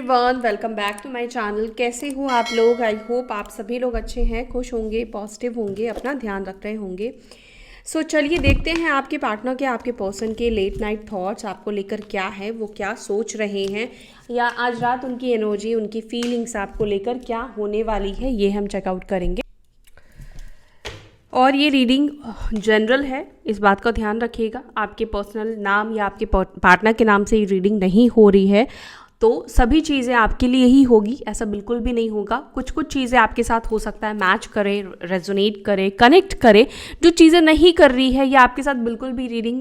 Everyone, welcome back to my channel. कैसे हो आप लोग? आई होप आप सभी लोग अच्छे हैं, खुश होंगे, पॉजिटिव होंगे, अपना ध्यान रख रहे होंगे। सो चलिए देखते हैं आपके पार्टनर के, आपके पर्सन के लेट नाइट थॉट्स आपको लेकर क्या है, वो क्या सोच रहे हैं, या आज रात उनकी एनर्जी, उनकी फीलिंग्स आपको लेकर क्या होने वाली है, ये हम चेकआउट करेंगे। और ये रीडिंग जनरल है, इस बात का ध्यान रखिएगा। आपके पर्सनल नाम या आपके पार्टनर के नाम से ये रीडिंग नहीं हो रही है, तो सभी चीज़ें आपके लिए ही होगी, ऐसा बिल्कुल भी नहीं होगा। कुछ कुछ चीज़ें आपके साथ हो सकता है मैच करे, रेजोनेट करे, कनेक्ट करे। जो चीज़ें नहीं कर रही है या आपके साथ बिल्कुल भी रीडिंग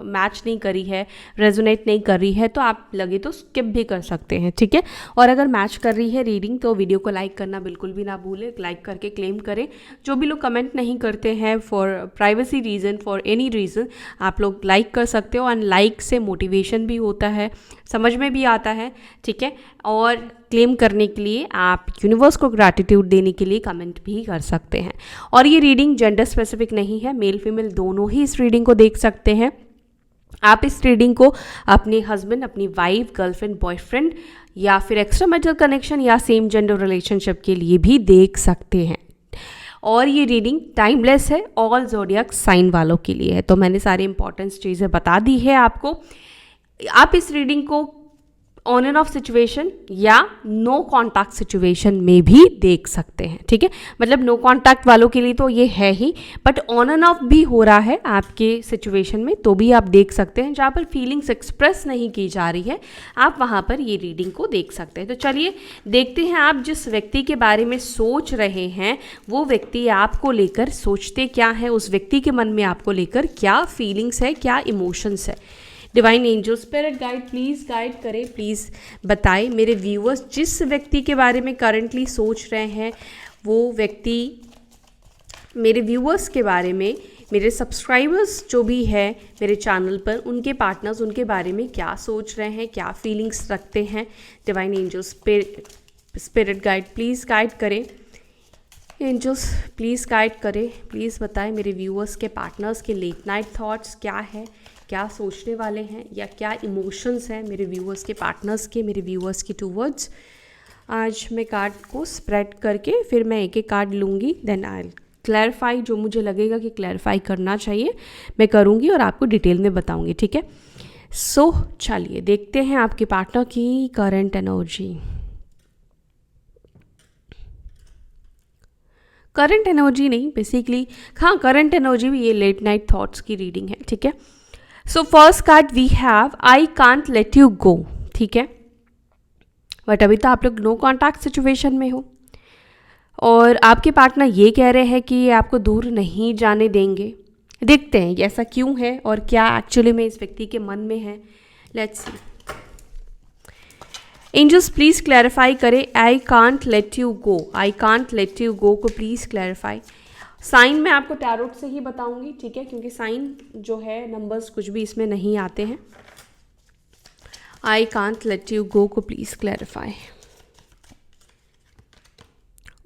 मैच नहीं करी है, रेजोनेट नहीं कर रही है, तो आप लगे तो स्किप भी कर सकते हैं, ठीक है। और अगर मैच कर रही है रीडिंग तो वीडियो को लाइक करना बिल्कुल भी ना भूलें, लाइक करके क्लेम करें। जो भी लोग कमेंट नहीं करते हैं for privacy reason, for any reason, आप लोग लाइक कर सकते हो। एंड लाइक से मोटिवेशन भी होता है, समझ में भी आता है, ठीक है। और क्लेम करने के लिए आप यूनिवर्स को ग्रैटिट्यूड देने के लिए कमेंट भी कर सकते हैं। और ये रीडिंग जेंडर स्पेसिफिक नहीं है, मेल फीमेल दोनों ही इस रीडिंग को देख सकते हैं। आप इस रीडिंग को अपने हस्बैंड, अपनी वाइफ, गर्लफ्रेंड, बॉयफ्रेंड या फिर एक्स्ट्रा मैरिटल कनेक्शन या सेम जेंडर रिलेशनशिप के लिए भी देख सकते हैं। और ये रीडिंग टाइमलेस है, ऑल ज़ोडिएक साइन वालों के लिए है। तो मैंने सारी इंपॉर्टेंट चीज़ें बता दी है आपको। आप इस रीडिंग को ऑन एंड ऑफ सिचुएशन या नो कॉन्टैक्ट सिचुएशन में भी देख सकते हैं, ठीक है। मतलब नो कॉन्टैक्ट वालों के लिए तो ये है ही, बट ऑन एंड ऑफ भी हो रहा है आपके सिचुएशन में तो भी आप देख सकते हैं। जहाँ पर फीलिंग्स एक्सप्रेस नहीं की जा रही है, आप वहाँ पर ये रीडिंग को देख सकते हैं। तो चलिए देखते हैं आप जिस व्यक्ति के बारे में सोच रहे हैं वो व्यक्ति आपको लेकर सोचते क्या है, उस व्यक्ति के मन में आपको लेकर क्या फीलिंग्स है, क्या इमोशंस है। Divine angel spirit guide please guide करें, प्लीज़ बताएं मेरे व्यूअर्स जिस व्यक्ति के बारे में करंटली सोच रहे हैं वो व्यक्ति मेरे व्यूअर्स के बारे में, मेरे सब्सक्राइबर्स जो भी है मेरे चैनल पर, उनके पार्टनर्स उनके बारे में क्या सोच रहे हैं, क्या फीलिंग्स रखते हैं। Divine angel spirit guide please guide करें, एंजल्स प्लीज़ गाइड करें, प्लीज़ बताएं मेरे व्यूअर्स के पार्टनर्स के लेट नाइट थॉट्स क्या है, क्या सोचने वाले हैं या क्या इमोशंस हैं मेरे व्यूअर्स के, पार्टनर्स के, मेरे व्यूअर्स के टूवर्ड्स। आज मैं कार्ड को स्प्रेड करके फिर मैं एक एक कार्ड लूँगी, देन आई क्लैरिफाई, जो मुझे लगेगा कि क्लैरिफाई करना चाहिए मैं करूँगी और आपको डिटेल में बताऊँगी, ठीक है। सो चलिए देखते हैं आपके पार्टनर की करंट एनर्जी। करंट एनर्जी नहीं, बेसिकली हाँ करंट एनर्जी भी, ये लेट नाइट थॉट्स की रीडिंग है, ठीक है। So first card we have I can't let you go, ठीक है। बट अभी तो आप लोग नो कॉन्टैक्ट सिचुएशन में हो और आपके पार्टनर ये कह रहे हैं कि ये आपको दूर नहीं जाने देंगे। देखते हैं ऐसा क्यों है और क्या एक्चुअली में इस व्यक्ति के मन में है। Let's see. Angels please clarify करें I can't let you go, I can't let you go को प्लीज़ क्लैरिफाई। साइन मैं आपको टैरोट से ही बताऊंगी, ठीक है, क्योंकि साइन जो है नंबर्स कुछ भी इसमें नहीं आते हैं। I can't let you go को please clarify.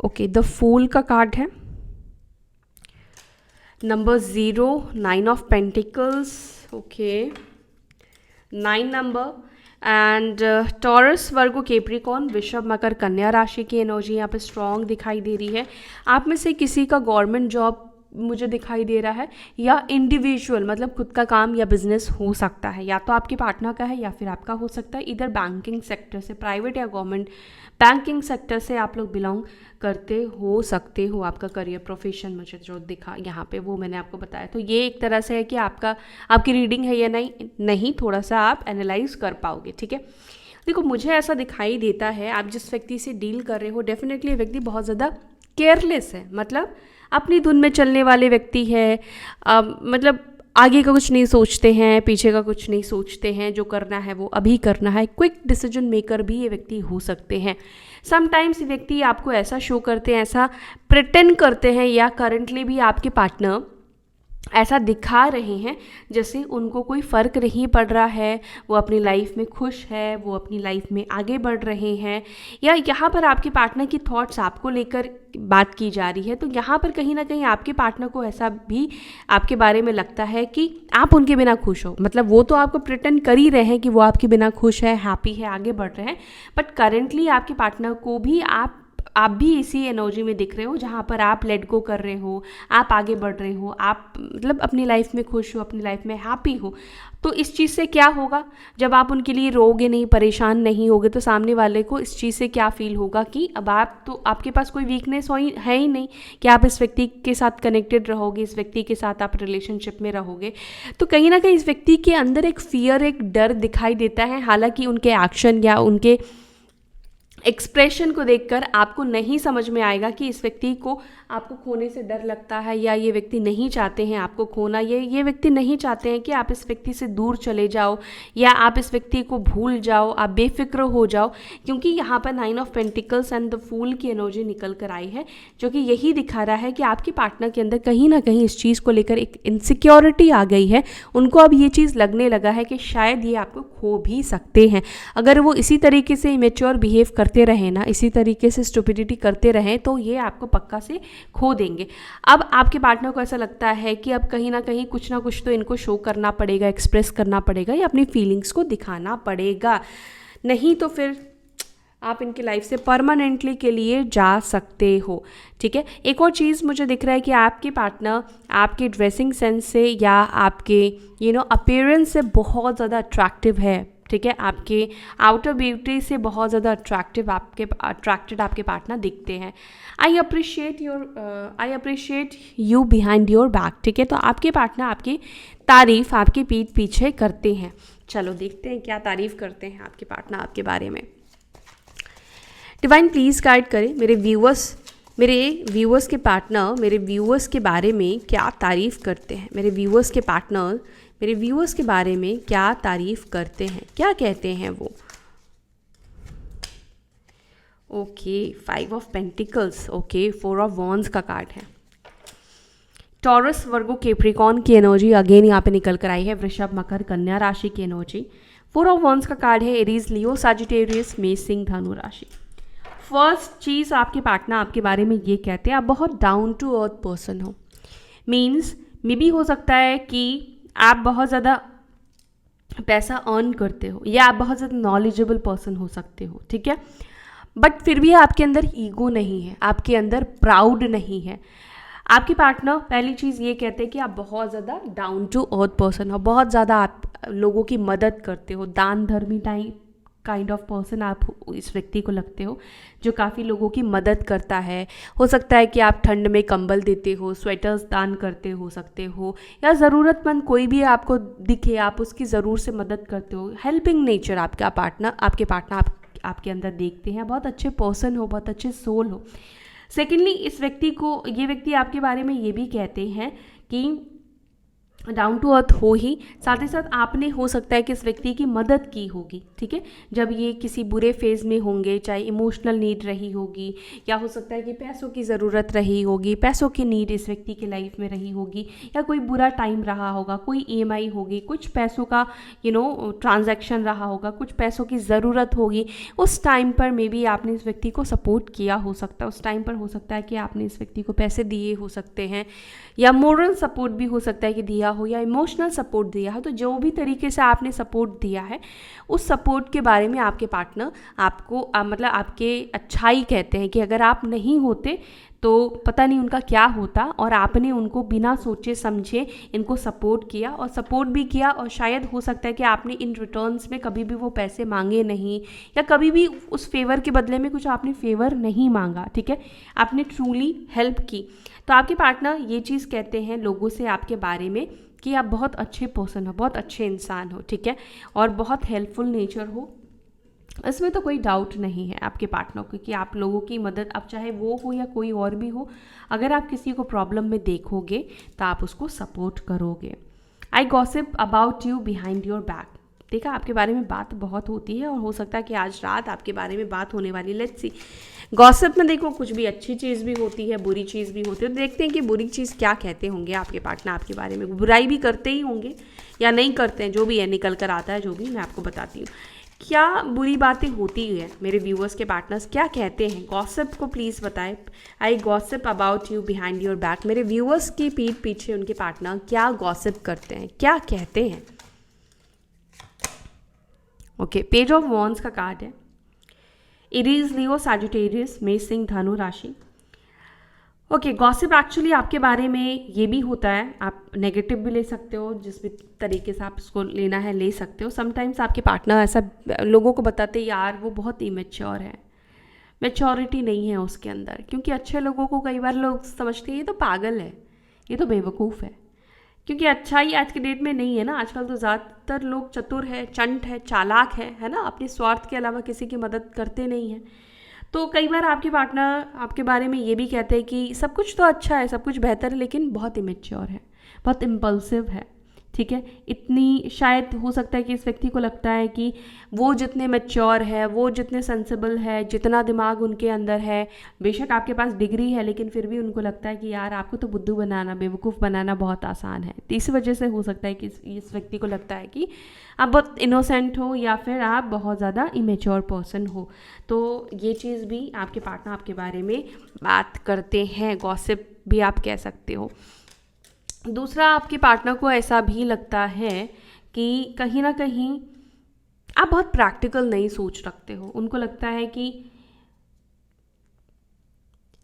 Okay, the fool का कार्ड है, number 0, 9 of pentacles, okay 9 number, and Taurus, Virgo, Capricorn, वृषभ, मकर, कन्या राशि की एनर्जी यहाँ पे स्ट्रॉन्ग दिखाई दे रही है। आप में से किसी का गवर्नमेंट जॉब मुझे दिखाई दे रहा है या इंडिविजुअल मतलब खुद का काम या बिजनेस हो सकता है, या तो आपके पार्टनर का है या फिर आपका हो सकता है। इधर बैंकिंग सेक्टर से, प्राइवेट या गवर्नमेंट बैंकिंग सेक्टर से आप लोग बिलोंग करते हो सकते हो। आपका करियर प्रोफेशन मुझे जो दिखा यहाँ पे वो मैंने आपको बताया। तो ये एक तरह से है कि आपकी रीडिंग है या नहीं थोड़ा सा आप एनालाइज कर पाओगे, ठीक है। देखो मुझे ऐसा दिखाई देता है आप जिस व्यक्ति से डील कर रहे हो, डेफिनेटली व्यक्ति बहुत ज़्यादा केयरलेस है, मतलब अपनी धुन में चलने वाले व्यक्ति है। मतलब आगे का कुछ नहीं सोचते हैं, पीछे का कुछ नहीं सोचते हैं, जो करना है वो अभी करना है। क्विक डिसीजन मेकर भी ये व्यक्ति हो सकते हैं। समटाइम्स ये व्यक्ति आपको ऐसा शो करते हैं, ऐसा प्रिटेंड करते हैं, या करंटली भी आपके पार्टनर ऐसा दिखा रहे हैं जैसे उनको कोई फ़र्क नहीं पड़ रहा है, वो अपनी लाइफ में खुश है, वो अपनी लाइफ में आगे बढ़ रहे हैं, या यहाँ पर आपके पार्टनर की थॉट्स आपको लेकर बात की जा रही है। तो यहाँ पर कहीं ना कहीं आपके पार्टनर को ऐसा भी आपके बारे में लगता है कि आप उनके बिना खुश हो। मतलब वो तो आपको प्रिटेंड कर ही रहे हैं कि वो आपके बिना खुश है, हैप्पी है, आगे बढ़ रहे हैं, बट करेंटली आपके पार्टनर को भी आप भी इसी एनर्जी में दिख रहे हो जहाँ पर आप लेट गो कर रहे हो, आप आगे बढ़ रहे हो, आप मतलब अपनी लाइफ में खुश हो, अपनी लाइफ में हैप्पी हो। तो इस चीज़ से क्या होगा, जब आप उनके लिए रोगे नहीं, परेशान नहीं होगे, तो सामने वाले को इस चीज़ से क्या फील होगा कि अब आपके पास कोई वीकनेस है ही नहीं कि आप इस व्यक्ति के साथ कनेक्टेड रहोगे, इस व्यक्ति के साथ आप रिलेशनशिप में रहोगे। तो कहीं ना कहीं इस व्यक्ति के अंदर एक फियर, एक डर दिखाई देता है। हालांकि उनके एक्शन या उनके एक्सप्रेशन को देखकर आपको नहीं समझ में आएगा कि इस व्यक्ति को आपको खोने से डर लगता है, या ये व्यक्ति नहीं चाहते हैं आपको खोना, ये व्यक्ति नहीं चाहते हैं कि आप इस व्यक्ति से दूर चले जाओ, या आप इस व्यक्ति को भूल जाओ, आप बेफिक्र हो जाओ। क्योंकि यहाँ पर 9 of pentacles and the fool की एनर्जी निकल कर आई है, जो कि यही दिखा रहा है कि आपके पार्टनर के अंदर कहीं ना कहीं इस चीज़ को लेकर एक इनसिक्योरिटी आ गई है। उनको अब ये चीज़ लगने लगा है कि शायद ये आपको खो भी सकते हैं। अगर वो इसी तरीके से इमेच्योर बिहेव करते रहे ना, इसी तरीके से स्टुपिडिटी करते रहें, तो ये आपको पक्का से खो देंगे। अब आपके पार्टनर को ऐसा लगता है कि अब कहीं ना कहीं कुछ ना कुछ तो इनको शो करना पड़ेगा, एक्सप्रेस करना पड़ेगा, या अपनी फीलिंग्स को दिखाना पड़ेगा, नहीं तो फिर आप इनकी लाइफ से परमानेंटली के लिए जा सकते हो। ठीक है, एक और चीज़ मुझे दिख रहा है कि आपके पार्टनर आपके ड्रेसिंग सेंस से या आपके अपीयरेंस से बहुत ज़्यादा अट्रैक्टिव है। ठीक है, आपके आउटर ब्यूटी से बहुत ज़्यादा अट्रैक्टेड आपके पार्टनर दिखते हैं। I appreciate you behind your back. ठीक है, तो आपके पार्टनर आपकी तारीफ़ आपके पीठ पीछे करते हैं। चलो देखते हैं क्या तारीफ़ करते हैं आपके पार्टनर आपके बारे में। डिवाइन प्लीज़ गाइड करें मेरे व्यूअर्स के पार्टनर मेरे व्यूअर्स के बारे में क्या तारीफ़ करते हैं। मेरे व्यूअर्स के पार्टनर मेरे व्यूअर्स के बारे में क्या तारीफ़ करते हैं, क्या कहते हैं वो। Okay, 5 of pentacles, okay, 4 of wands का कार्ड है। टॉरस, वर्गो, कैप्रिकॉर्न की एनर्जी अगेन यहाँ पे निकल कर आई है। वृषभ, मकर, कन्या राशि की एनर्जी। 4 ऑफ वॉन्ड्स का कार्ड है। एरीज, लियो, सजिटेरियस, मेष, सिंह, धनु राशि। फर्स्ट चीज़ आपके पार्टनर आपके बारे में ये कहते हैं, आप बहुत डाउन टू अर्थ पर्सन हो। मीन्स मे बी हो सकता है कि आप बहुत ज़्यादा पैसा अर्न करते हो, या आप बहुत ज़्यादा नॉलेजेबल पर्सन हो सकते हो। ठीक है, बट फिर भी आपके अंदर ईगो नहीं है, आपके अंदर प्राउड नहीं है। आपके पार्टनर पहली चीज़ ये कहते हैं कि आप बहुत ज़्यादा डाउन टू अर्थ पर्सन हो, बहुत ज़्यादा आप लोगों की मदद करते हो, दान धर्मी टाइप काइंड ऑफ पर्सन आप इस व्यक्ति को लगते हो, जो काफ़ी लोगों की मदद करता है। हो सकता है कि आप ठंड में कंबल देते हो, स्वेटर्स दान करते हो सकते हो, या ज़रूरतमंद कोई भी आपको दिखे आप उसकी ज़रूर से मदद करते हो। हेल्पिंग नेचर आपके पार्टनर आपके अंदर देखते हैं। बहुत अच्छे पर्सन हो, बहुत अच्छे सोल हो। सेकेंडली, ये व्यक्ति आपके बारे में ये भी कहते हैं कि डाउन टू अर्थ हो ही, साथ ही साथ आपने हो सकता है कि इस व्यक्ति की मदद की होगी। ठीक है, जब ये किसी बुरे फेज़ में होंगे, चाहे इमोशनल नीड रही होगी, या हो सकता है कि पैसों की ज़रूरत रही होगी, पैसों की नीड इस व्यक्ति के लाइफ में रही होगी, या कोई बुरा टाइम रहा होगा, कोई EMI होगी, कुछ पैसों का ट्रांजैक्शन रहा होगा, कुछ पैसों की ज़रूरत होगी। उस टाइम पर मे बी आपने इस व्यक्ति को सपोर्ट किया हो सकता है। उस टाइम पर हो सकता है कि आपने इस व्यक्ति को पैसे दिए हो सकते हैं, या मोरल सपोर्ट भी हो सकता है कि दिया हो, या इमोशनल सपोर्ट दिया हो। तो जो भी तरीके से आपने सपोर्ट दिया है, उस सपोर्ट के बारे में आपके पार्टनर आपको मतलब आपके अच्छाई कहते हैं कि अगर आप नहीं होते तो पता नहीं उनका क्या होता, और आपने उनको बिना सोचे समझे इनको सपोर्ट किया, और सपोर्ट भी किया, और शायद हो सकता है कि आपने इन रिटर्न्स में कभी भी वो पैसे मांगे नहीं, या कभी भी उस फेवर के बदले में कुछ आपने फेवर नहीं मांगा। ठीक है, आपने ट्रूली हेल्प की। तो आपके पार्टनर ये चीज़ कहते हैं लोगों से आपके बारे में कि आप बहुत अच्छे पर्सन हो, बहुत अच्छे इंसान हो। ठीक है, और बहुत हेल्पफुल नेचर हो। इसमें तो कोई डाउट नहीं है आपके पार्टनर को कि आप लोगों की मदद, अब चाहे वो हो या कोई और भी हो, अगर आप किसी को प्रॉब्लम में देखोगे तो आप उसको सपोर्ट करोगे। I gossip about you behind your back. ठीक है, आपके बारे में बात बहुत होती है और हो सकता है कि आज रात आपके बारे में बात होने वाली। लेट्स सी, गॉसिप में देखो कुछ भी अच्छी चीज़ भी होती है, बुरी चीज़ भी होती है। तो देखते हैं कि बुरी चीज़ क्या कहते होंगे आपके पार्टनर आपके बारे में, बुराई भी करते ही होंगे या नहीं करते हैं, जो भी है निकल कर आता है, जो भी मैं आपको बताती हूँ क्या बुरी बातें होती है। मेरे व्यूअर्स के पार्टनर्स क्या कहते हैं, गॉसिप को प्लीज़ बताएं। I gossip about you behind your back. मेरे व्यूअर्स की पीठ पीछे उनके पार्टनर क्या गॉसिप करते हैं, क्या कहते हैं। ओके, पेज ऑफ वॉन्ड्स का कार्ड है। एरीज, लियो, सैजिटेरियस, मेष, सिंह, धनु राशि। ओके, गॉसिप एक्चुअली आपके बारे में ये भी होता है, आप नेगेटिव भी ले सकते हो, जिस भी तरीके से आप इसको लेना है ले सकते हो। समटाइम्स आपके पार्टनर ऐसा लोगों को बताते यार वो बहुत इमेच्योर है, मैच्योरिटी नहीं है उसके अंदर, क्योंकि अच्छे लोगों को कई बार लोग समझते हैं ये तो पागल है, ये तो बेवकूफ़ है, क्योंकि अच्छाई आज के डेट में नहीं है ना। आजकल तो ज़्यादातर लोग चतुर है, चंट है, चालाक है ना, अपने स्वार्थ के अलावा किसी की मदद करते नहीं हैं। तो कई बार आपके पार्टनर आपके बारे में ये भी कहते हैं कि सब कुछ तो अच्छा है, सब कुछ बेहतर है, लेकिन बहुत इमेच्योर है, बहुत इम्पल्सिव है, ठीक है। इतनी शायद हो सकता है कि इस व्यक्ति को लगता है कि वो जितने मैच्योर है, वो जितने सेंसिबल है, जितना दिमाग उनके अंदर है, बेशक आपके पास डिग्री है, लेकिन फिर भी उनको लगता है कि यार आपको तो बुद्धू बनाना, बेवकूफ़ बनाना बहुत आसान है। तो इस वजह से हो सकता है कि इस व्यक्ति को लगता है कि आप बहुत इनोसेंट हो या फिर आप बहुत ज़्यादा इमेच्योर पर्सन हो। तो ये चीज़ भी आपके पार्टनर आपके बारे में बात करते हैं, गॉसिप भी आप कह सकते हो। दूसरा, आपके पार्टनर को ऐसा भी लगता है कि कहीं ना कहीं आप बहुत प्रैक्टिकल नहीं सोच रखते हो। उनको लगता है कि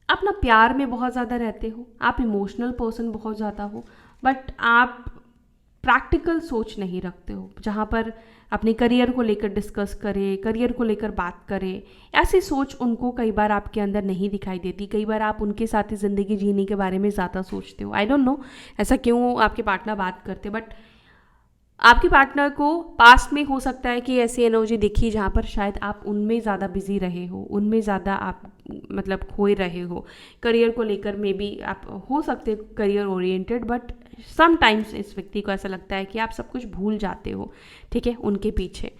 आप ना प्यार में बहुत ज़्यादा रहते हो, आप इमोशनल पर्सन बहुत ज़्यादा हो, बट आप प्रैक्टिकल सोच नहीं रखते हो, जहाँ पर अपने करियर को लेकर डिस्कस करें, करियर को लेकर बात करें। ऐसी सोच उनको कई बार आपके अंदर नहीं दिखाई देती। कई बार आप उनके साथ ही ज़िंदगी जीने के बारे में ज़्यादा सोचते हो। आई डोंट नो ऐसा क्यों आपके पार्टनर बात करते, बट आपके पार्टनर को पास्ट में हो सकता है कि ऐसी एनर्जी दिखी जहाँ पर शायद आप उनमें ज़्यादा बिजी रहे हो, उनमें ज़्यादा आप मतलब खोए रहे हो। करियर को लेकर में भी आप हो सकते करियर ओरिएंटेड, बट समटाइम्स इस व्यक्ति को ऐसा लगता है कि आप सब कुछ भूल जाते हो, ठीक है, उनके पीछे।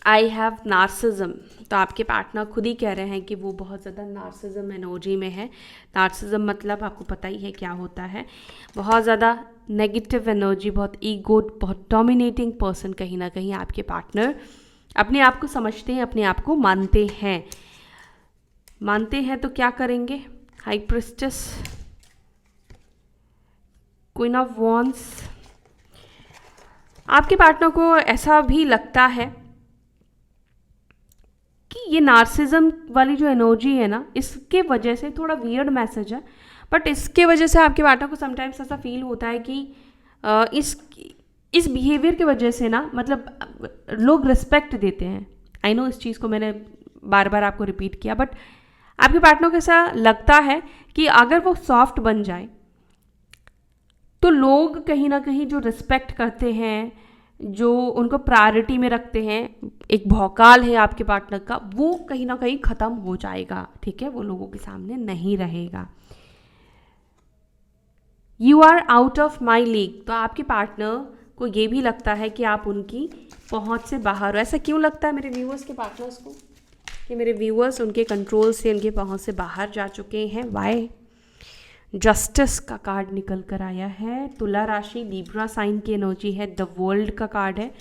आई हैव नार्सिज्म, तो आपके पार्टनर खुद ही कह रहे हैं कि वो बहुत ज़्यादा नार्सिज्म एनर्जी में है। नार्सिज्म मतलब आपको पता ही है क्या होता है, बहुत ज़्यादा नेगेटिव एनर्जी, बहुत ईगो, बहुत डोमिनेटिंग पर्सन। कहीं ना कहीं आपके पार्टनर अपने आप को समझते हैं, अपने आप को मानते हैं। तो क्या करेंगे, high priestess, queen of wands. आपके पार्टनर को ऐसा भी लगता है कि ये नार्सिज्म वाली जो एनर्जी है ना, इसके वजह से थोड़ा वियर्ड मैसेज है, बट इसके वजह से आपके पार्टनर को समटाइम्स ऐसा फील होता है कि इस बिहेवियर की वजह से ना, मतलब लोग रिस्पेक्ट देते हैं। आई नो इस चीज़ को मैंने बार बार आपको रिपीट किया, बट आपके पार्टनर को ऐसा लगता है कि अगर वो सॉफ्ट बन जाए तो लोग कहीं ना कहीं जो रिस्पेक्ट करते हैं, जो उनको प्रायोरिटी में रखते हैं, एक भौकाल है आपके पार्टनर का, वो कहीं ना कहीं ख़त्म हो जाएगा, ठीक है, वो लोगों के सामने नहीं रहेगा। You are out of my league, तो आपके पार्टनर को ये भी लगता है कि आप उनकी पहुंच से बाहर हो। ऐसा क्यों लगता है मेरे व्यूअर्स के पार्टनर्स को कि मेरे व्यूअर्स उनके कंट्रोल से, उनके पहुंच से बाहर जा चुके हैं? वाई? जस्टिस का कार्ड निकल कर आया है। तुला राशि, लिब्रा साइन की एनर्जी है, द वर्ल्ड का कार्ड है,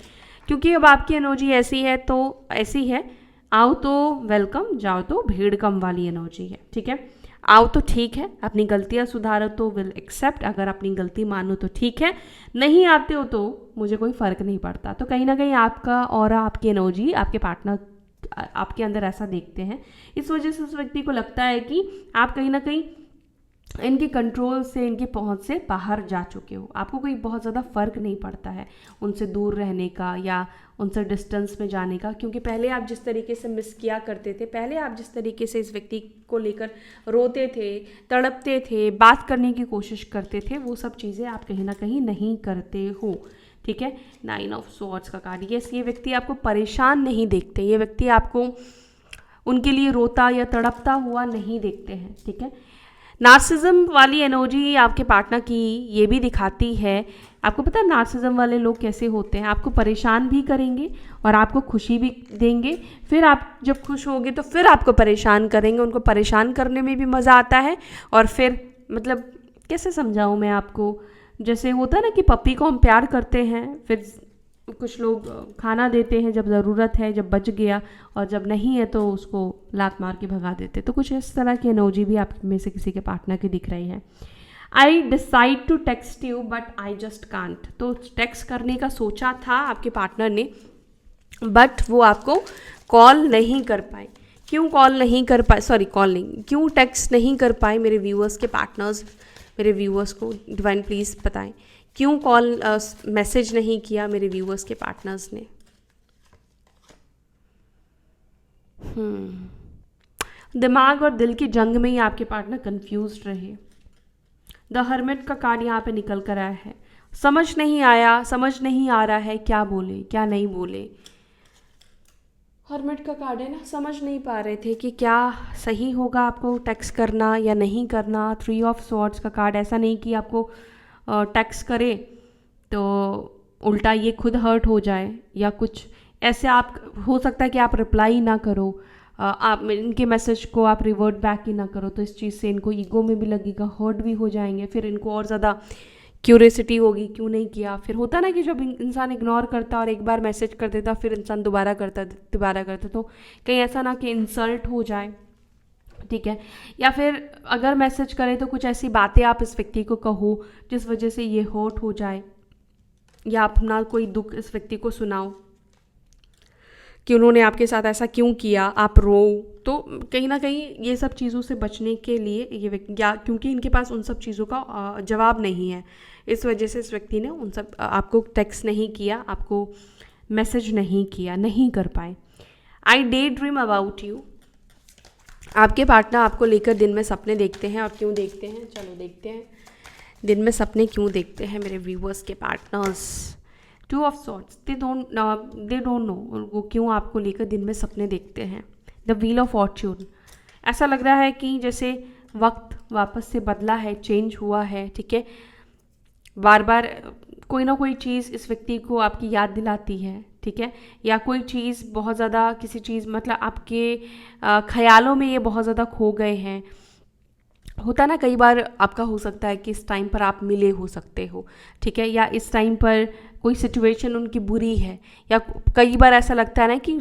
क्योंकि अब आपकी एनर्जी ऐसी है तो ऐसी है, आओ तो वेलकम, जाओ तो भीड़ कम वाली एनर्जी है, ठीक है। आओ तो ठीक है, अपनी गलतियां सुधारो तो विल एक्सेप्ट, अगर अपनी गलती मानो तो ठीक है, नहीं आते हो तो मुझे कोई फ़र्क नहीं पड़ता। तो कहीं ना कहीं आपका और आपकी एनर्जी, आपके पार्टनर आपके अंदर ऐसा देखते हैं। इस वजह से उस व्यक्ति को लगता है कि आप कहीं ना कहीं इनके कंट्रोल से, इनकी पहुंच से बाहर जा चुके हो। आपको कोई बहुत ज़्यादा फ़र्क नहीं पड़ता है उनसे दूर रहने का या उनसे डिस्टेंस में जाने का, क्योंकि पहले आप जिस तरीके से मिस किया करते थे, पहले आप जिस तरीके से इस व्यक्ति को लेकर रोते थे, तड़पते थे, बात करने की कोशिश करते थे, वो सब चीज़ें आप कहीं ना कहीं नहीं करते हो, ठीक है। 9 ऑफ स्वॉर्ड्स का कार्ड, ये व्यक्ति आपको परेशान नहीं देखते, ये व्यक्ति आपको उनके लिए रोता या तड़पता हुआ नहीं देखते हैं, ठीक है। नार्सिज्म वाली एनर्जी आपके पार्टनर की ये भी दिखाती है, आपको पता है नार्सिज्म वाले लोग कैसे होते हैं, आपको परेशान भी करेंगे और आपको खुशी भी देंगे, फिर आप जब खुश होगे तो फिर आपको परेशान करेंगे, उनको परेशान करने में भी मज़ा आता है। और फिर मतलब कैसे समझाऊँ मैं आपको, जैसे होता है ना कि पप्पी को हम प्यार करते हैं, फिर कुछ लोग खाना देते हैं जब ज़रूरत है, जब बच गया, और जब नहीं है तो उसको लात मार के भगा देते। तो कुछ इस तरह की एनर्जी भी आप में से किसी के पार्टनर की दिख रही है। I decide to text you but I just can't, तो टेक्स्ट करने का सोचा था आपके पार्टनर ने, बट वो आपको कॉल नहीं कर पाए। क्यों कॉल नहीं कर पाए, सॉरी कॉल नहीं, क्यों टेक्स्ट नहीं कर पाए मेरे व्यूअर्स के पार्टनर्स, मेरे व्यूअर्स को डिवाइन प्लीज़ बताएं, क्यों कॉल मैसेज नहीं किया मेरे व्यूअर्स के पार्टनर्स ने। दिमाग और दिल की जंग में ही आपके पार्टनर कंफ्यूज रहे। द हर्मिट का कार्ड यहाँ पे निकल कर आया है, समझ नहीं आया, समझ नहीं आ रहा है क्या बोले क्या नहीं बोले। हर्मिट का कार्ड है ना, समझ नहीं पा रहे थे कि क्या सही होगा आपको टेक्स्ट करना या नहीं करना। 3 ऑफ स्वॉर्ड्स का कार्ड, ऐसा नहीं कि आपको टेक्स्ट करे तो उल्टा ये खुद हर्ट हो जाए, या कुछ ऐसे आप हो सकता है कि आप रिप्लाई ना करो, आप इनके मैसेज को आप रिवर्ट बैक ही ना करो, तो इस चीज़ से इनको ईगो में भी लगेगा, हर्ट भी हो जाएंगे, फिर इनको और ज़्यादा क्यूरियोसिटी होगी क्यों नहीं किया। फिर होता ना कि जब इंसान इग्नोर करता और एक बार मैसेज कर देता फिर इंसान दोबारा करता, तो कहीं ऐसा ना कि इंसल्ट हो जाए, ठीक है। या फिर अगर मैसेज करें तो कुछ ऐसी बातें आप इस व्यक्ति को कहो जिस वजह से ये हर्ट हो जाए, या अपना कोई दुख इस व्यक्ति को सुनाओ कि उन्होंने आपके साथ ऐसा क्यों किया, आप रो। तो कहीं ना कहीं ये सब चीज़ों से बचने के लिए ये, या क्योंकि इनके पास उन सब चीज़ों का जवाब नहीं है, इस वजह से इस व्यक्ति ने उन सब आपको टेक्स्ट नहीं किया, आपको मैसेज नहीं किया, नहीं कर पाए। आई डे ड्रीम अबाउट यू, आपके पार्टनर आपको लेकर दिन में सपने देखते हैं। और क्यों देखते हैं, चलो देखते हैं दिन में सपने क्यों देखते हैं मेरे व्यूवर्स के partners. 2 of swords, they don't know वो क्यों आपको लेकर दिन में सपने देखते हैं। द व्हील ऑफ फॉर्च्यून, ऐसा लग रहा है कि जैसे वक्त वापस से बदला है, चेंज हुआ है, ठीक है। बार बार कोई ना कोई चीज़ इस व्यक्ति को आपकी याद दिलाती है, ठीक है, या कोई चीज़ बहुत ज़्यादा किसी चीज़ मतलब आपके ख्यालों में ये बहुत ज़्यादा खो गए हैं। होता ना कई बार आपका हो सकता है कि इस टाइम पर आप मिले हो सकते हो, ठीक है, या इस टाइम पर कोई सिचुएशन उनकी बुरी है, या कई बार ऐसा लगता है ना कि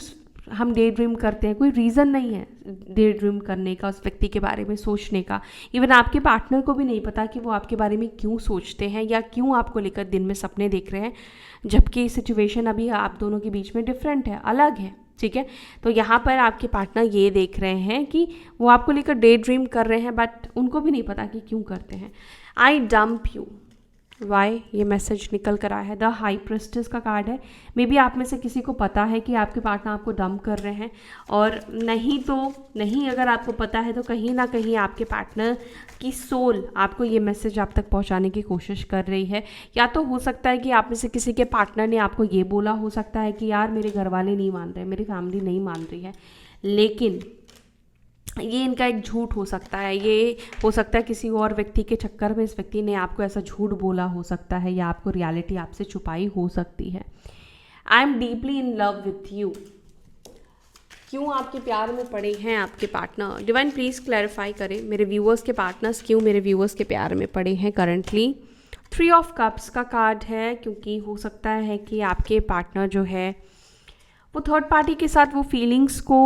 हम डे ड्रीम करते हैं, कोई रीज़न नहीं है डे ड्रीम करने का, उस व्यक्ति के बारे में सोचने का। इवन आपके पार्टनर को भी नहीं पता कि वो आपके बारे में क्यों सोचते हैं या क्यों आपको लेकर दिन में सपने देख रहे हैं, जबकि सिचुएशन अभी आप दोनों के बीच में डिफरेंट है, अलग है, ठीक है। तो यहाँ पर आपके पार्टनर ये देख रहे हैं कि वो आपको लेकर डे ड्रीम कर रहे हैं, बट उनको भी नहीं पता कि क्यों करते हैं। आई डम्प यू, वाई, ये मैसेज निकल कर आया है। द हाई प्रेस्टिस का कार्ड है, मे बी आप में से किसी को पता है कि आपके पार्टनर आपको डंप कर रहे हैं, और नहीं तो नहीं, अगर आपको पता है तो कहीं ना कहीं आपके पार्टनर की सोल आपको ये मैसेज आप तक पहुंचाने की कोशिश कर रही है। या तो हो सकता है कि आप में से किसी के पार्टनर ने आपको ये बोला हो सकता है कि यार मेरे घर वाले नहीं मान रहे, मेरी फैमिली नहीं मान रही है, लेकिन ये इनका एक झूठ हो सकता है, ये हो सकता है किसी और व्यक्ति के चक्कर में इस व्यक्ति ने आपको ऐसा झूठ बोला हो सकता है, या आपको रियलिटी आपसे छुपाई हो सकती है। I am deeply in love with you, क्यों आपके प्यार में पड़े हैं आपके पार्टनर। डिवाइन प्लीज़ क्लैरिफाई करें मेरे व्यूअर्स के पार्टनर्स क्यों मेरे व्यूअर्स के प्यार में पड़े हैं करंटली। 3 ऑफ कप्स का कार्ड है, क्योंकि हो सकता है कि आपके पार्टनर जो है वो थर्ड पार्टी के साथ वो फीलिंग्स को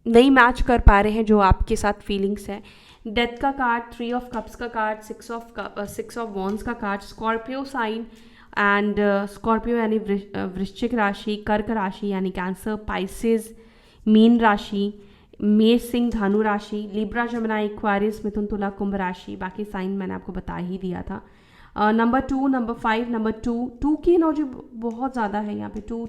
नहीं मैच कर पा रहे हैं जो आपके साथ फीलिंग्स है। डेथ का कार्ड, 3 ऑफ कप्स का कार्ड, 6 ऑफ वॉन्ड्स का card, Scorpio sign and Scorpio यानी वृश्चिक राशि, कर्क राशि यानी कैंसर, पाइसेस मीन राशि, मेष सिंह धनु राशि, लिब्रा जमुना एक्वारियस मिथुन तुला कुंभ राशि, बाकी साइन मैंने आपको बता ही दिया था। नंबर 2, नंबर 5, नंबर 2 की एनर्जी बहुत ज़्यादा है यहाँ पे, 2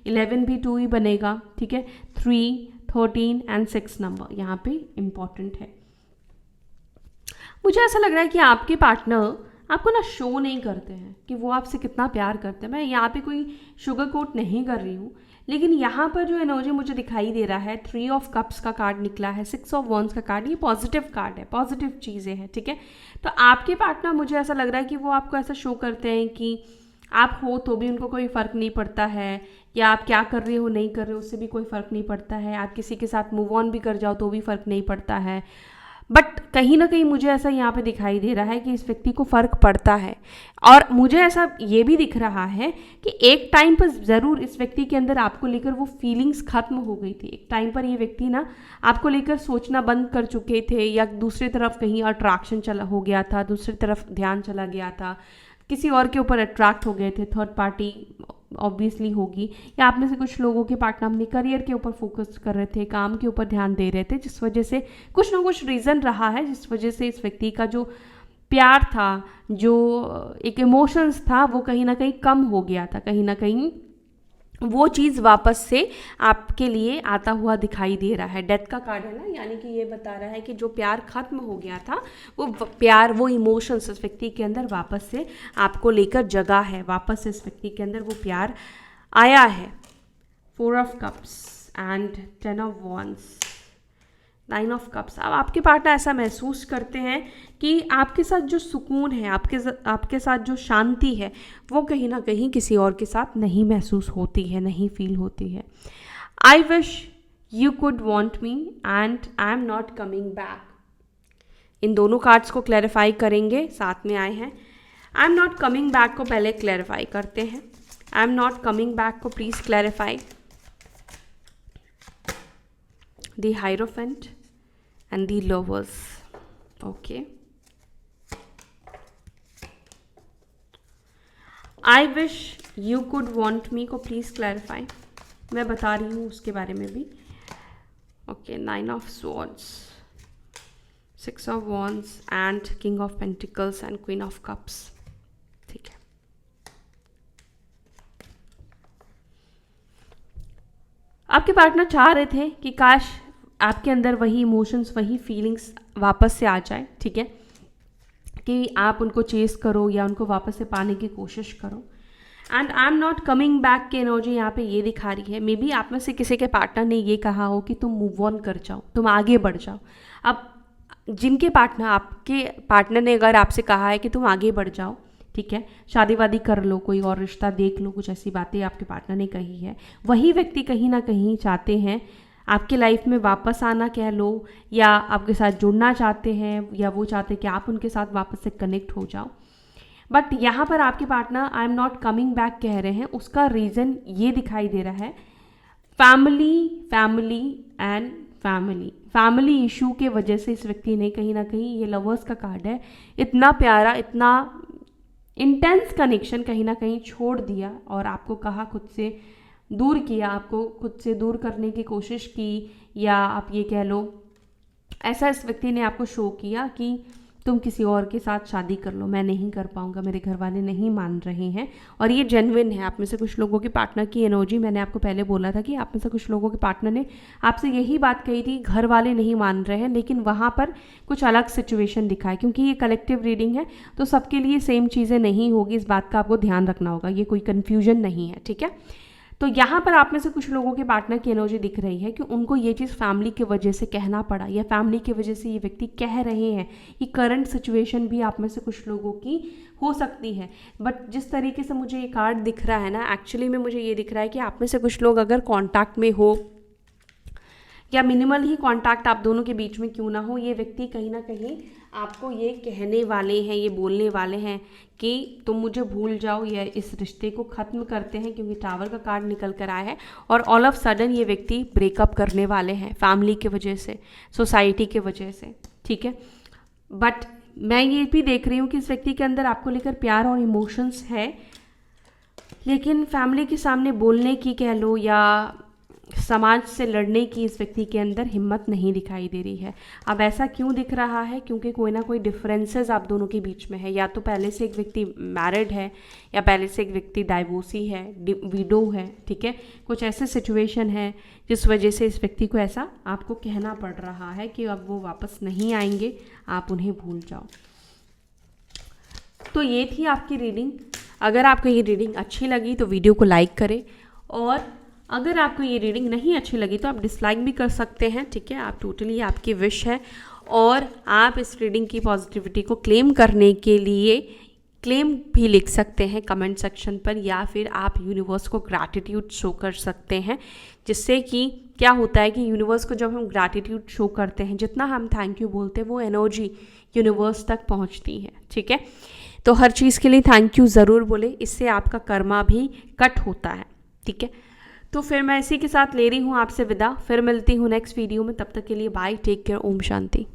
11 भी 2 ही बनेगा, ठीक है। 3 13 एंड 6 नंबर यहाँ पे इम्पॉर्टेंट है। मुझे ऐसा लग रहा है कि आपके पार्टनर आपको ना शो नहीं करते हैं कि वो आपसे कितना प्यार करते हैं। मैं यहाँ पे कोई शुगर कोट नहीं कर रही हूँ, लेकिन यहाँ पर जो एनर्जी मुझे दिखाई दे रहा है, 3 ऑफ कप्स का कार्ड निकला है, 6 ऑफ वॉन्ड्स का कार्ड, ये पॉजिटिव कार्ड है, पॉजिटिव चीज़ें हैं, ठीक है। तो आपके पार्टनर, मुझे ऐसा लग रहा है कि वो आपको ऐसा शो करते हैं कि आप हो तो भी उनको कोई फ़र्क नहीं पड़ता है, या आप क्या कर रहे हो नहीं कर रहे हो उससे भी कोई फ़र्क नहीं पड़ता है, आप किसी के साथ मूव ऑन भी कर जाओ तो भी फ़र्क नहीं पड़ता है। बट कहीं ना कहीं मुझे ऐसा यहाँ पे दिखाई दे रहा है कि इस व्यक्ति को फ़र्क पड़ता है, और मुझे ऐसा ये भी दिख रहा है कि एक टाइम पर ज़रूर इस व्यक्ति के अंदर आपको लेकर वो फीलिंग्स ख़त्म हो गई थी। एक टाइम पर ये व्यक्ति ना आपको लेकर सोचना बंद कर चुके थे, या दूसरी तरफ कहीं अट्रैक्शन चला हो गया था, दूसरी तरफ ध्यान चला गया था, किसी और के ऊपर अट्रैक्ट हो गए थे, थर्ड पार्टी ऑब्वियसली होगी, या आप में से कुछ लोगों के पार्टनर अपने करियर के ऊपर फोकस कर रहे थे, काम के ऊपर ध्यान दे रहे थे, जिस वजह से कुछ ना कुछ रीज़न रहा है जिस वजह से इस व्यक्ति का जो प्यार था, जो एक इमोशंस था, वो कहीं ना कहीं कम हो गया था। कहीं ना कहीं वो चीज़ वापस से आपके लिए आता हुआ दिखाई दे रहा है। डेथ का कार्ड है ना, यानी कि ये बता रहा है कि जो प्यार खत्म हो गया था, वो प्यार, वो इमोशंस इस व्यक्ति के अंदर वापस से आपको लेकर जगा है, वापस से इस व्यक्ति के अंदर वो प्यार आया है। 4 of cups and 10 of wands, 9 of cups. अब आपके पार्टनर ऐसा महसूस करते हैं कि आपके साथ जो सुकून है, आपके साथ जो शांति है, वो कहीं ना कहीं किसी और के साथ नहीं महसूस होती है, नहीं फील होती है। I wish you could want me and I am not coming back. इन दोनों कार्ड्स को क्लैरिफाई करेंगे, साथ में आए हैं। I am not coming back को पहले क्लैरिफाई करते हैं। I am not coming back को please clarify. The hierophant and the lovers. Okay, I wish you could want me को प्लीज़ क्लैरिफाई, मैं बता रही हूँ उसके बारे में भी। Okay, 9 of swords, 6 of wands and king of pentacles and queen of cups। ठीक है, आपके पार्टनर चाह रहे थे कि काश आपके अंदर वही इमोशंस, वही फीलिंग्स वापस से आ जाए, ठीक है, कि आप उनको चेस करो या उनको वापस से पाने की कोशिश करो। And I am not coming back की एनर्जी यहाँ पे ये दिखा रही है। मे बी आप में से किसी के पार्टनर ने ये कहा हो कि तुम मूव ऑन कर जाओ, तुम आगे बढ़ जाओ। अब जिनके पार्टनर, आपके पार्टनर ने अगर आपसे कहा है कि तुम आगे बढ़ जाओ, ठीक है, शादी वादी कर लो, कोई और रिश्ता देख लो, कुछ ऐसी बातें आपके पार्टनर ने कही है, वही व्यक्ति कहीं ना कहीं चाहते हैं आपके लाइफ में वापस आना कह लो, या आपके साथ जुड़ना चाहते हैं, या वो चाहते हैं कि आप उनके साथ वापस से कनेक्ट हो जाओ। बट यहाँ पर आपके partner I am not coming back कह रहे हैं, उसका रीज़न ये दिखाई दे रहा है, फैमिली एंड फैमिली इशू के वजह से इस व्यक्ति ने कहीं ना कहीं, ये लवर्स का कार्ड है, इतना प्यारा, इतना इंटेंस कनेक्शन कहीं ना कहीं छोड़ दिया, और आपको कहा, खुद से दूर किया, आपको खुद से दूर करने की कोशिश की, या आप ये कह लो ऐसा इस व्यक्ति ने आपको शो किया कि तुम किसी और के साथ शादी कर लो, मैं नहीं कर पाऊंगा, मेरे घर वाले नहीं मान रहे हैं। और ये जेन्युइन है। आप में से कुछ लोगों के पार्टनर की एनर्जी, मैंने आपको पहले बोला था कि आप में से कुछ लोगों के पार्टनर ने आपसे यही बात कही थी, घर वाले नहीं मान रहे हैं, लेकिन वहाँ पर कुछ अलग सिचुएशन दिखा है। क्योंकि ये कलेक्टिव रीडिंग है तो सबके लिए सेम चीज़ें नहीं होगी, इस बात का आपको ध्यान रखना होगा, ये कोई कन्फ्यूजन नहीं है, ठीक है। तो यहाँ पर आप में से कुछ लोगों के पार्टनर की एनर्जी दिख रही है कि उनको ये चीज़ फैमिली की वजह से कहना पड़ा, या फैमिली की वजह से ये व्यक्ति कह रहे हैं। ये करंट सिचुएशन भी आप में से कुछ लोगों की हो सकती है। बट जिस तरीके से मुझे ये कार्ड दिख रहा है ना, एक्चुअली में मुझे ये दिख रहा है कि आप में से कुछ लोग अगर कॉन्टैक्ट में हो, या मिनिमल ही कांटेक्ट आप दोनों के बीच में क्यों ना हो, ये व्यक्ति कहीं ना कहीं आपको ये कहने वाले हैं, ये बोलने वाले हैं कि तुम मुझे भूल जाओ, या इस रिश्ते को ख़त्म करते हैं, क्योंकि टावर का कार्ड निकल कर आया है। और ऑल ऑफ सडन ये व्यक्ति ब्रेकअप करने वाले हैं फैमिली की वजह से, सोसाइटी की वजह से, ठीक है। बट मैं ये भी देख रही हूँ कि इस व्यक्ति के अंदर आपको लेकर प्यार और इमोशंस है, लेकिन फैमिली के सामने बोलने की कह लो, या समाज से लड़ने की इस व्यक्ति के अंदर हिम्मत नहीं दिखाई दे रही है। अब ऐसा क्यों दिख रहा है? क्योंकि कोई ना कोई डिफरेंसेस आप दोनों के बीच में है। या तो पहले से एक व्यक्ति मैरिड है, या पहले से एक व्यक्ति डाइवोर्सी है, विडो है, ठीक है। कुछ ऐसे सिचुएशन है जिस वजह से इस व्यक्ति को ऐसा आपको कहना पड़ रहा है कि अब वो वापस नहीं आएंगे, आप उन्हें भूल जाओ। तो ये थी आपकी रीडिंग। अगर आपको ये रीडिंग अच्छी लगी तो वीडियो को लाइक करें, और अगर आपको ये रीडिंग नहीं अच्छी लगी तो आप डिसलाइक भी कर सकते हैं, ठीक है, आप टोटली आपकी विश है। और आप इस रीडिंग की पॉजिटिविटी को क्लेम करने के लिए क्लेम भी लिख सकते हैं कमेंट सेक्शन पर, या फिर आप यूनिवर्स को ग्रैटिट्यूड शो कर सकते हैं, जिससे कि क्या होता है कि यूनिवर्स को जब हम ग्रैटिट्यूड शो करते हैं, जितना हम थैंक यू बोलते हैं वो एनर्जी यूनिवर्स तक पहुंचती है, ठीक है। तो हर चीज़ के लिए थैंक यू ज़रूर बोले, इससे आपका कर्मा भी कट होता है, ठीक है। तो फिर मैं इसी के साथ ले रही हूँ आपसे विदा, फिर मिलती हूँ नेक्स्ट वीडियो में, तब तक के लिए bye, take care, Om Shanti.